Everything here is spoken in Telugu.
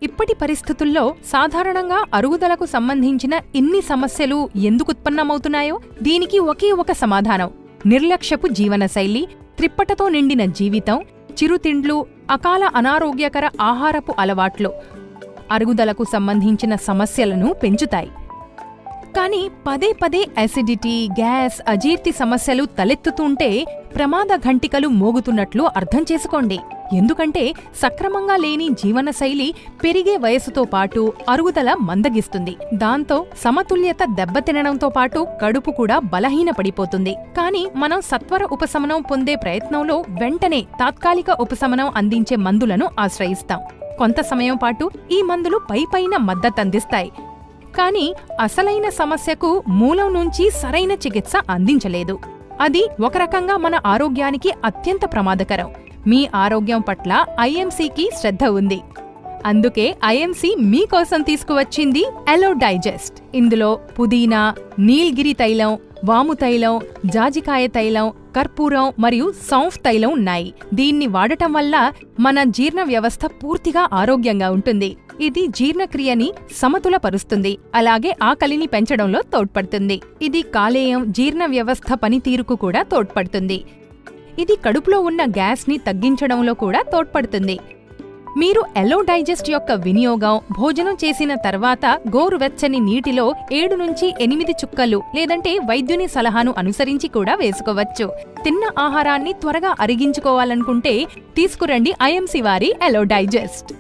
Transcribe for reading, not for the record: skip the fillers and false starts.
ఇప్పటి పరిస్థితుల్లో సాధారణంగా అరుగుదలకు సంబంధించిన ఇన్ని సమస్యలు ఎందుకు ఉత్పన్నమవుతున్నాయో దీనికి ఒకే ఒక సమాధానం: నిర్లక్ష్యపు జీవనశైలి, త్రిప్పటతో నిండిన జీవితం, చిరుతిండ్లు, అకాల అనారోగ్యకర ఆహారపు అలవాట్లు అరుగుదలకు సంబంధించిన సమస్యలను పెంచుతాయి. కానీ పదే పదే అసిడిటీ, గ్యాస్, అజీర్తి సమస్యలు తలెత్తుతుంటే ప్రమాద ఘంటికలు మోగుతున్నట్లు అర్థం చేసుకోండి. ఎందుకంటే సక్రమంగా లేని జీవనశైలి పెరిగే వయసుతో పాటు అరుగుదల మందగిస్తుంది. దాంతో సమతుల్యత దెబ్బతినడంతో పాటు కడుపు కూడా బలహీనపడిపోతుంది. కానీ మనం సత్వర ఉపశమనం పొందే ప్రయత్నంలో వెంటనే తాత్కాలిక ఉపశమనం అందించే మందులను ఆశ్రయిస్తాం. కొంత సమయం పాటు ఈ మందులు పైపైన మద్దతందిస్తాయి, కానీ అసలైన సమస్యకు మూలం నుంచి సరైన చికిత్స అందించలేదు. అది ఒక రకంగా మన ఆరోగ్యానికి అత్యంత ప్రమాదకరం. మీ ఆరోగ్యం పట్ల ఐఎంసీకి శ్రద్ధ ఉంది. అందుకే ఐఎంసీ మీకోసం తీసుకువచ్చింది అలో డైజెస్ట్. ఇందులో పుదీనా, నీల్గిరి తైలం, వాము తైలం, జాజికాయ తైలం, కర్పూరం మరియు సౌంఫ్ తైలం ఉన్నాయి. దీన్ని వాడటం వల్ల మన జీర్ణ వ్యవస్థ పూర్తిగా ఆరోగ్యంగా ఉంటుంది. ఇది జీర్ణక్రియని సమతులపరుస్తుంది, అలాగే ఆకలిని పెంచడంలో తోడ్పడుతుంది. ఇది కాలేయం, జీర్ణ వ్యవస్థ పనితీరుకు కూడా తోడ్పడుతుంది. ఇది కడుపులో ఉన్న గ్యాస్ని తగ్గించడంలో కూడా తోడ్పడుతుంది. మీరు అలో డైజెస్ట్ యొక్క వినియోగం భోజనం చేసిన తర్వాత గోరువెచ్చని నీటిలో 7 నుంచి 8 చుక్కలు లేదంటే వైద్యుని సలహాను అనుసరించి కూడా వేసుకోవచ్చు. తిన్న ఆహారాన్ని త్వరగా అరిగించుకోవాలనుకుంటే తీసుకురండి ఐఎంసీ వారి అలో డైజెస్ట్.